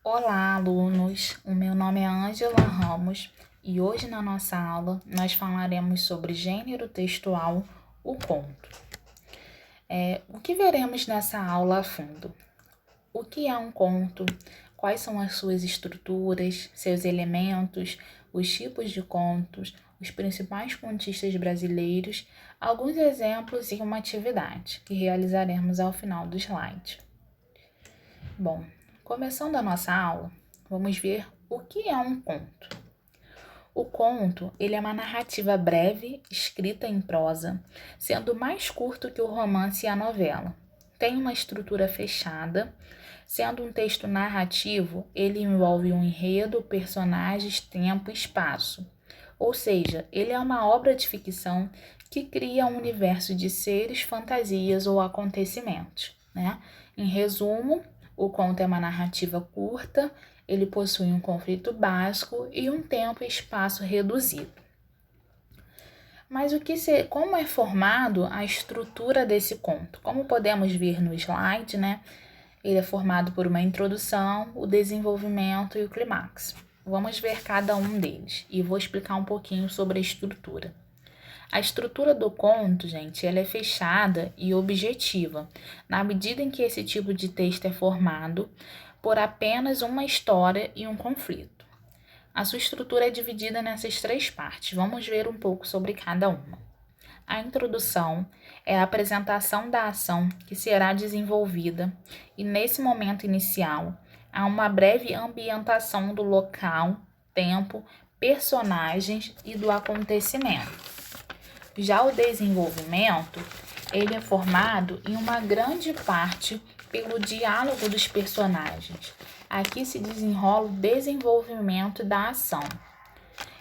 Olá, alunos! O meu nome é Ângela Ramos e hoje na nossa aula nós falaremos sobre gênero textual, o conto. O que veremos nessa aula a fundo? O que é um conto? Quais são as suas estruturas, seus elementos, os tipos de contos, os principais contistas brasileiros, alguns exemplos e uma atividade que realizaremos ao final do slide. Bom, começando a nossa aula, vamos ver o que é um conto. O conto, ele é uma narrativa breve, escrita em prosa, sendo mais curto que o romance e a novela. Tem uma estrutura fechada, sendo um texto narrativo, ele envolve um enredo, personagens, tempo e espaço. Ou seja, ele é uma obra de ficção que cria um universo de seres, fantasias ou acontecimentos, né? Em resumo, o conto é uma narrativa curta, ele possui um conflito básico e um tempo e espaço reduzido. Mas como é formado a estrutura desse conto? Como podemos ver no slide, né? Ele é formado por uma introdução, o desenvolvimento e o clímax. Vamos ver cada um deles e vou explicar um pouquinho sobre a estrutura. A estrutura do conto, gente, ela é fechada e objetiva, na medida em que esse tipo de texto é formado por apenas uma história e um conflito. A sua estrutura é dividida nessas três partes. Vamos ver um pouco sobre cada uma. A introdução é a apresentação da ação que será desenvolvida e, nesse momento inicial, há uma breve ambientação do local, tempo, personagens e do acontecimento. Já o desenvolvimento, ele é formado em uma grande parte pelo diálogo dos personagens. Aqui se desenrola o desenvolvimento da ação.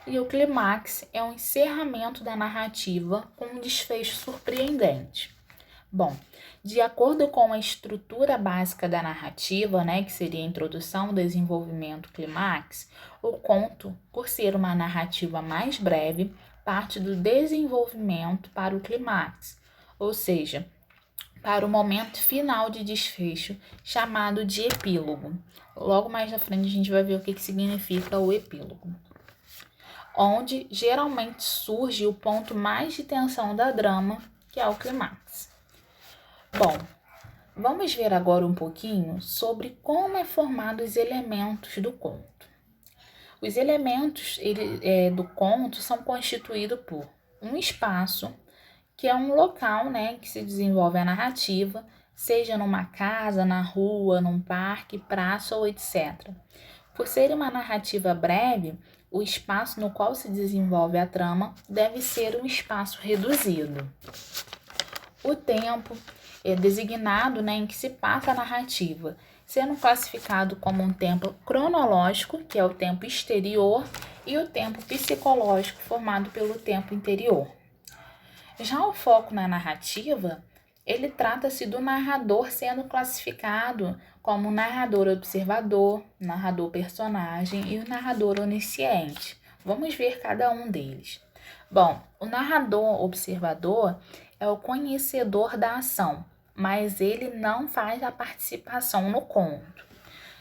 E o clímax é o encerramento da narrativa com um desfecho surpreendente. Bom, de acordo com a estrutura básica da narrativa, que seria a introdução, desenvolvimento, clímax, o conto, por ser uma narrativa mais breve, parte do desenvolvimento para o clímax, ou seja, para o momento final de desfecho, chamado de epílogo. Logo mais na frente a gente vai ver o que significa o epílogo, onde geralmente surge o ponto mais de tensão da drama, que é o clímax. Bom, vamos ver agora um pouquinho sobre como é formado os elementos do conto. Os elementos do conto são constituídos por um espaço, que é um local, que se desenvolve a narrativa, seja numa casa, na rua, num parque, praça ou etc. Por ser uma narrativa breve, o espaço no qual se desenvolve a trama deve ser um espaço reduzido. O tempo é designado em que se passa a narrativa, sendo classificado como um tempo cronológico, que é o tempo exterior, e o tempo psicológico, formado pelo tempo interior. Já o foco na narrativa, ele trata-se do narrador sendo classificado como narrador observador, narrador personagem e o narrador onisciente. Vamos ver cada um deles. Bom, o narrador observador é o conhecedor da ação, mas ele não faz a participação no conto.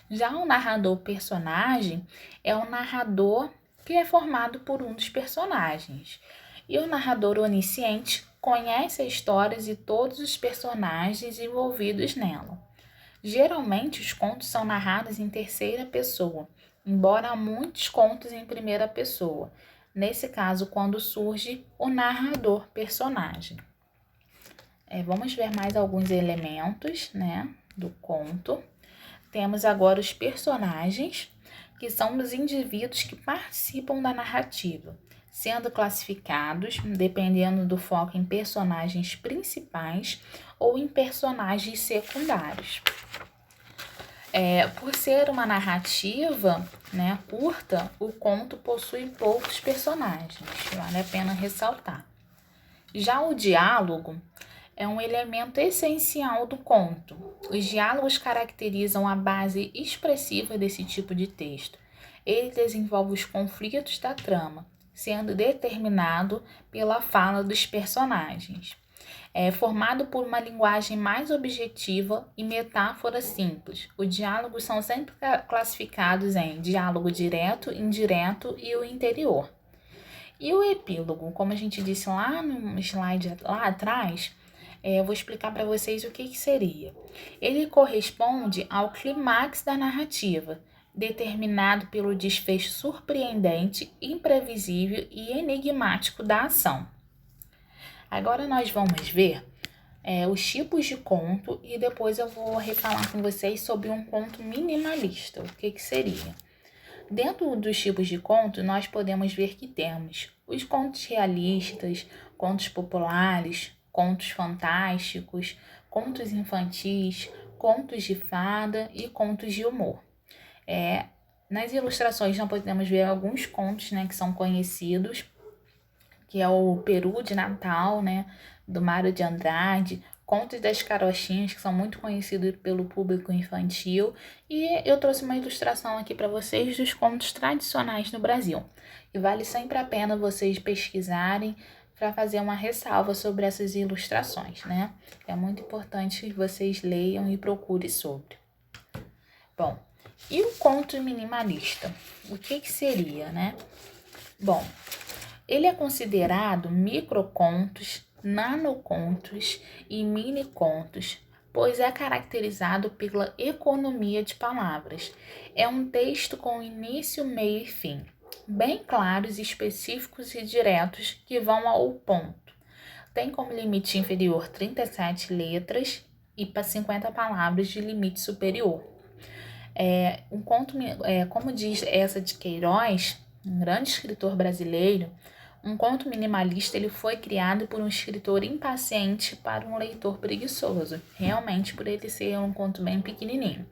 Já o narrador personagem é o narrador que é formado por um dos personagens. E o narrador onisciente conhece as histórias e todos os personagens envolvidos nela. Geralmente, os contos são narrados em terceira pessoa, embora há muitos contos em primeira pessoa. Nesse caso, quando surge o narrador personagem. Vamos ver mais alguns elementos, do conto. Temos agora os personagens, que são os indivíduos que participam da narrativa, sendo classificados dependendo do foco em personagens principais ou em personagens secundários. Por ser uma narrativa curta, o conto possui poucos personagens, vale a pena ressaltar. Já o diálogo é um elemento essencial do conto. Os diálogos caracterizam a base expressiva desse tipo de texto. Ele desenvolve os conflitos da trama, sendo determinado pela fala dos personagens. É formado por uma linguagem mais objetiva e metáfora simples. Os diálogos são sempre classificados em diálogo direto, indireto e o interior. E o epílogo, como a gente disse lá no slide lá atrás, eu vou explicar para vocês o que seria. Ele corresponde ao clímax da narrativa, determinado pelo desfecho surpreendente, imprevisível e enigmático da ação. Agora nós vamos ver os tipos de conto e depois eu vou refalar com vocês sobre um conto minimalista, o que seria. Dentro dos tipos de conto, nós podemos ver que temos os contos realistas, contos populares, contos fantásticos, contos infantis, contos de fada e contos de humor. Nas ilustrações nós podemos ver alguns contos, né, que são conhecidos, que é o Peru de Natal, né, do Mário de Andrade, Contos das Carochinhas, que são muito conhecidos pelo público infantil, e eu trouxe uma ilustração aqui para vocês dos contos tradicionais no Brasil. E vale sempre a pena vocês pesquisarem para fazer uma ressalva sobre essas ilustrações, né? É muito importante que vocês leiam e procurem sobre. Bom, e o conto minimalista? O que seria, né? Bom, ele é considerado microcontos, nanocontos e minicontos, pois é caracterizado pela economia de palavras. É um texto com início, meio e fim, bem claros, específicos e diretos que vão ao ponto. Tem como limite inferior 37 letras e para 50 palavras de limite superior. Um conto, como diz essa de Queiroz, um grande escritor brasileiro, um conto minimalista ele foi criado por um escritor impaciente para um leitor preguiçoso, realmente por ele ser um conto bem pequenininho.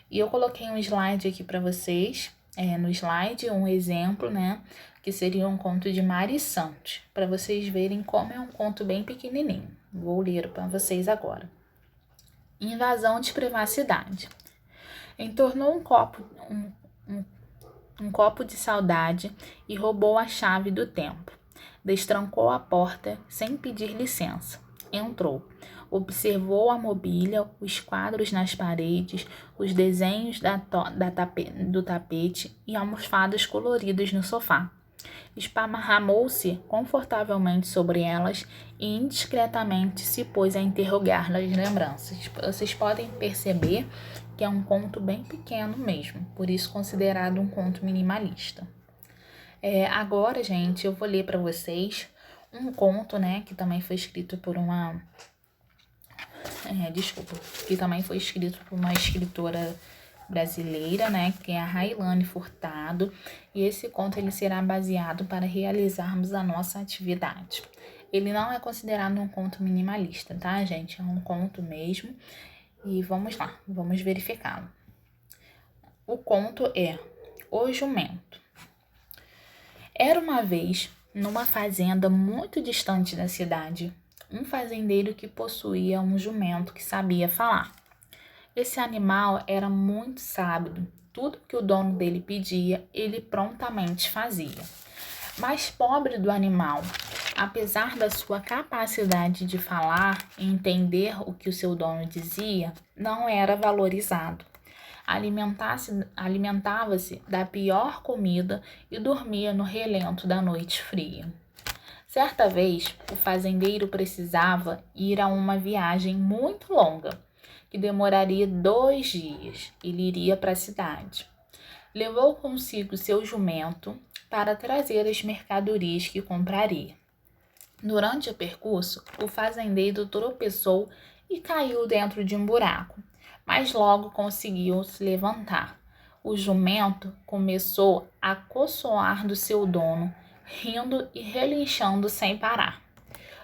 E eu coloquei um slide aqui para vocês, no slide um exemplo, né, que seria um conto de Mari Santos, para vocês verem como é um conto bem pequenininho. Vou ler para vocês agora. Invasão de privacidade. Entornou um copo de saudade e roubou a chave do tempo. Destrancou a porta sem pedir licença. Entrou. Observou a mobília, os quadros nas paredes, os desenhos do tapete e almofadas coloridas no sofá. Esparramou-se confortavelmente sobre elas e indiscretamente se pôs a interrogar nas lembranças. Vocês podem perceber que é um conto bem pequeno mesmo, por isso considerado um conto minimalista. Agora, gente, eu vou ler para vocês um conto, né, que também foi escrito por uma... que também foi escrito por uma escritora brasileira, né, que é a Railane Furtado, e esse conto ele será baseado para realizarmos a nossa atividade. Ele não é considerado um conto minimalista, tá, gente? É um conto mesmo, e vamos lá, vamos verificá-lo. O conto é O Jumento. Era uma vez, numa fazenda muito distante da cidade, um fazendeiro que possuía um jumento que sabia falar. Esse animal era muito sábio. Tudo que o dono dele pedia, ele prontamente fazia. Mas pobre do animal, apesar da sua capacidade de falar e entender o que o seu dono dizia, não era valorizado. Alimentava-se da pior comida e dormia no relento da noite fria. Certa vez, o fazendeiro precisava ir a uma viagem muito longa, que demoraria 2 dias. Ele iria para a cidade. Levou consigo seu jumento para trazer as mercadorias que compraria. Durante o percurso, o fazendeiro tropeçou e caiu dentro de um buraco, mas logo conseguiu se levantar. O jumento começou a coçoar do seu dono, rindo e relinchando sem parar.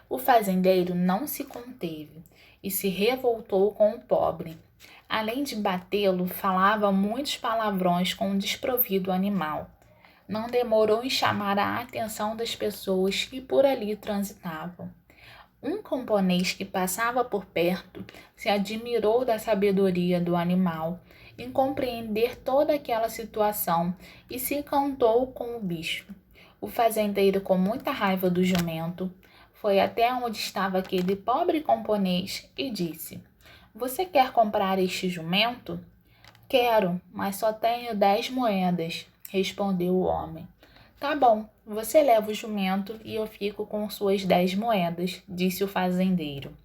O fazendeiro não se conteve e se revoltou com o pobre. Além de batê-lo, falava muitos palavrões com o desprovido animal. Não demorou em chamar a atenção das pessoas que por ali transitavam. Um camponês que passava por perto se admirou da sabedoria do animal em compreender toda aquela situação e se encantou com o bicho. O fazendeiro, com muita raiva do jumento, foi até onde estava aquele pobre camponês e disse: Você quer comprar este jumento? Quero, mas só tenho 10 moedas, respondeu o homem. Tá bom, você leva o jumento e eu fico com suas 10 moedas, disse o fazendeiro.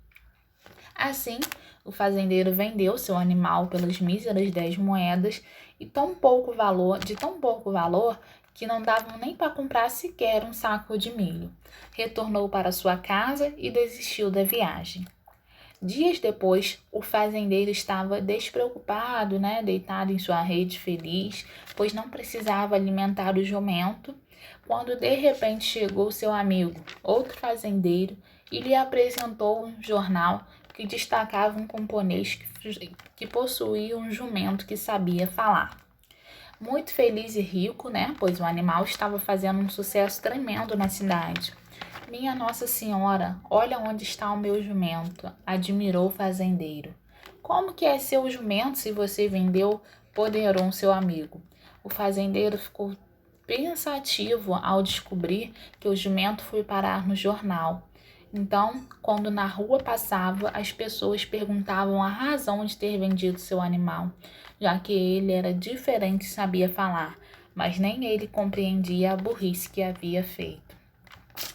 Assim, o fazendeiro vendeu seu animal pelas míseras 10 moedas e de tão pouco valor que não davam nem para comprar sequer um saco de milho. Retornou para sua casa e desistiu da viagem. Dias depois, o fazendeiro estava despreocupado, deitado em sua rede feliz, pois não precisava alimentar o jumento, quando de repente chegou seu amigo, outro fazendeiro, e lhe apresentou um jornal que destacava um camponês que possuía um jumento que sabia falar. Muito feliz e rico, pois o animal estava fazendo um sucesso tremendo na cidade. Minha Nossa Senhora, olha onde está o meu jumento, admirou o fazendeiro. Como que é seu jumento se você vendeu? Ponderou seu amigo. O fazendeiro ficou pensativo ao descobrir que o jumento foi parar no jornal. Então, quando na rua passava, as pessoas perguntavam a razão de ter vendido seu animal, já que ele era diferente e sabia falar, mas nem ele compreendia a burrice que havia feito.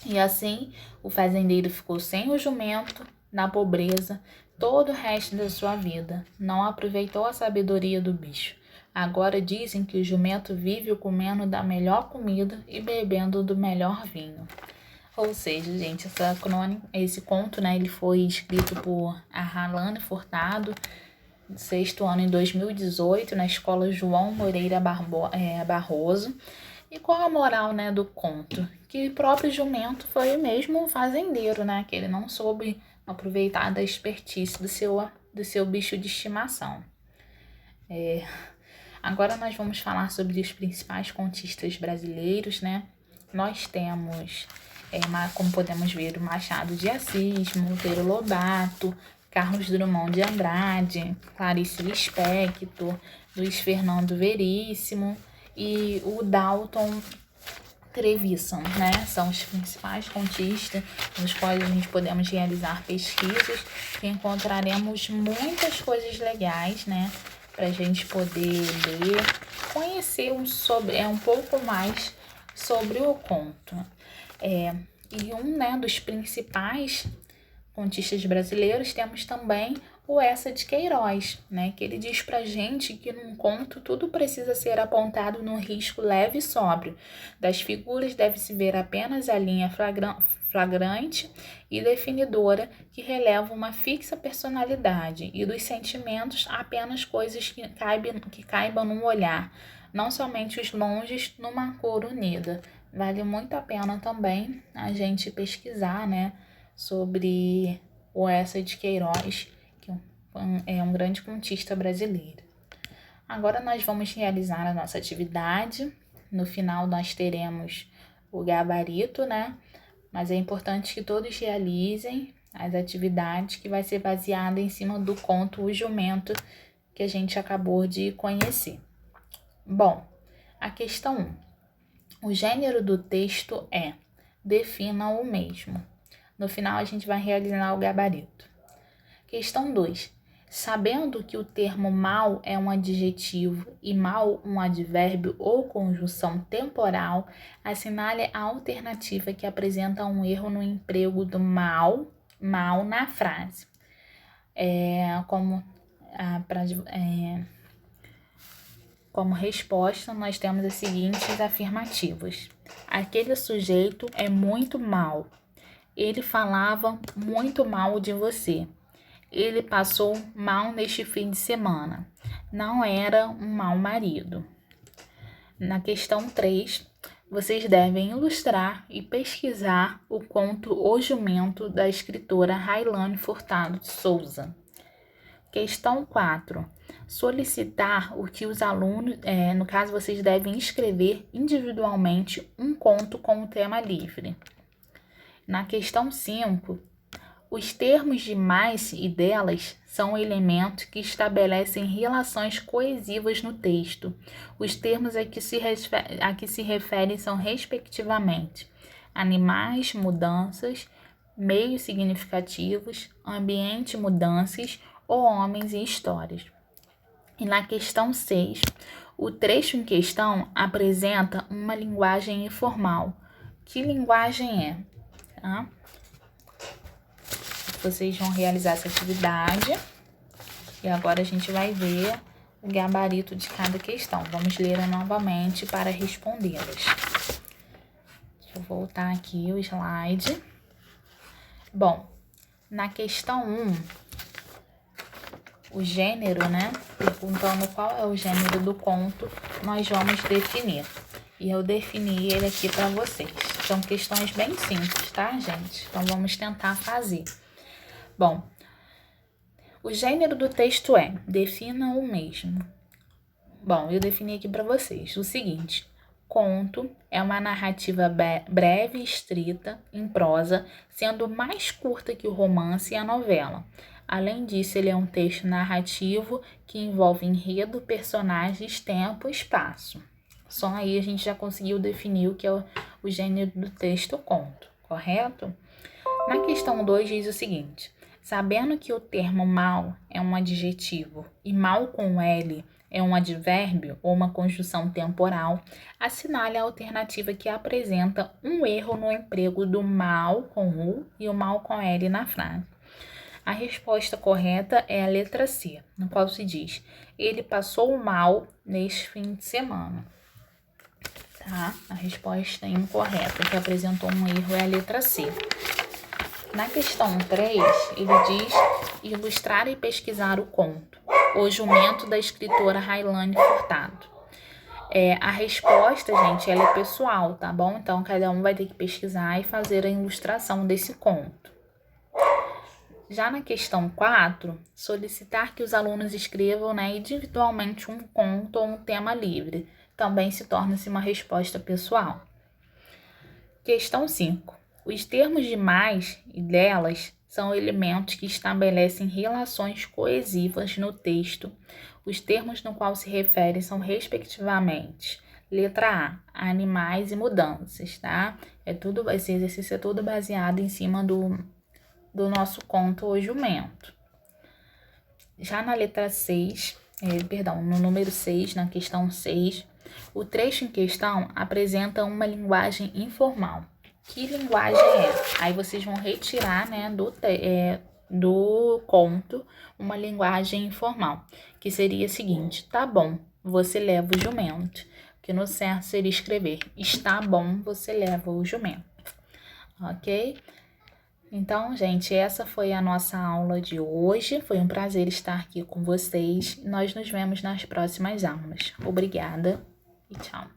E assim, o fazendeiro ficou sem o jumento, na pobreza, todo o resto da sua vida. Não aproveitou a sabedoria do bicho. Agora dizem que o jumento vive comendo da melhor comida e bebendo do melhor vinho. Ou seja, gente, esse conto, ele foi escrito por Arralane Furtado, sexto ano em 2018, na escola João Moreira Barroso. E qual a moral, do conto? Que o próprio jumento foi o mesmo fazendeiro, que ele não soube aproveitar da expertise do seu bicho de estimação. Agora nós vamos falar sobre os principais contistas brasileiros, Nós temos, como podemos ver, o Machado de Assis, Monteiro Lobato, Carlos Drummond de Andrade, Clarice Lispector, Luiz Fernando Veríssimo e o Dalton Trevisan, São os principais contistas nos quais a gente podemos realizar pesquisas e encontraremos muitas coisas legais, para a gente poder ler, conhecer um pouco mais sobre o conto. E um dos principais contistas brasileiros temos também o Eça de Queiroz, que ele diz pra gente que num conto tudo precisa ser apontado num risco leve e sóbrio. Das figuras deve-se ver apenas a linha flagrante e definidora que releva uma fixa personalidade, e dos sentimentos apenas coisas que caibam num olhar, não somente os longes numa cor unida. Vale muito a pena também a gente pesquisar, sobre o Eça de Queiroz, que é um grande contista brasileiro. Agora nós vamos realizar a nossa atividade. No final nós teremos o gabarito, Mas é importante que todos realizem as atividades, que vai ser baseada em cima do conto O Jumento, que a gente acabou de conhecer. Bom, a questão 1. O gênero do texto defina o mesmo. No final, a gente vai realizar o gabarito. Questão 2. Sabendo que o termo mal é um adjetivo e mal um advérbio ou conjunção temporal, assinale a alternativa que apresenta um erro no emprego do mal na frase. Como resposta, nós temos as seguintes afirmativas. Aquele sujeito é muito mau. Ele falava muito mal de você. Ele passou mal neste fim de semana. Não era um mau marido. Na questão 3, vocês devem ilustrar e pesquisar o conto O Jumento, da escritora Railane Furtado de Souza. Questão 4. Solicitar o que os alunos, no caso, vocês devem escrever individualmente um conto com o tema livre. Na questão 5, os termos de mais e delas são elementos que estabelecem relações coesivas no texto. Os termos a que se referem são, respectivamente, animais, mudanças, meios significativos, ambiente e mudanças ou homens e histórias. E na questão 6, o trecho em questão apresenta uma linguagem informal. Que linguagem é? Tá? Vocês vão realizar essa atividade e agora a gente vai ver o gabarito de cada questão. Vamos ler novamente para respondê-las. Deixa eu voltar aqui o slide. Bom, na questão 1, o gênero, né? Perguntando qual é o gênero do conto, nós vamos definir. E eu defini ele aqui para vocês. São questões bem simples, tá, gente? Então, vamos tentar fazer. Bom, o gênero do texto é, defina o mesmo. Bom, eu defini aqui para vocês o seguinte: conto é uma narrativa breve e estrita, em prosa, sendo mais curta que o romance e a novela. Além disso, ele é um texto narrativo que envolve enredo, personagens, tempo e espaço. Só aí a gente já conseguiu definir o que é o gênero do texto conto, correto? Na questão 2 diz o seguinte: sabendo que o termo mal é um adjetivo e mal com L é um advérbio ou uma conjunção temporal, assinale a alternativa que apresenta um erro no emprego do mal com U e o mal com L na frase. A resposta correta é a letra C, no qual se diz: ele passou mal neste fim de semana. Tá? A resposta incorreta, que apresentou um erro, é a letra C. Na questão 3, ele diz ilustrar e pesquisar o conto, O Jumento, da escritora Railane Furtado. A resposta, gente, ela é pessoal, tá bom? Então, cada um vai ter que pesquisar e fazer a ilustração desse conto. Já na questão 4, solicitar que os alunos escrevam, né, individualmente um conto ou um tema livre. Também se torna-se uma resposta pessoal. Questão 5. Os termos de mais e delas são elementos que estabelecem relações coesivas no texto. Os termos no qual se referem são, respectivamente, letra A, animais e mudanças, tá? Esse exercício é tudo baseado em cima do nosso conto O Jumento. Já na letra 6, no número 6, na questão 6, o trecho em questão apresenta uma linguagem informal. Que linguagem é? Aí vocês vão retirar, né, do conto uma linguagem informal, que seria a seguinte: tá bom, você leva o jumento. Que no certo seria escrever: está bom, você leva o jumento. Ok? Então, gente, essa foi a nossa aula de hoje. Foi um prazer estar aqui com vocês. Nós nos vemos nas próximas aulas. Obrigada e tchau.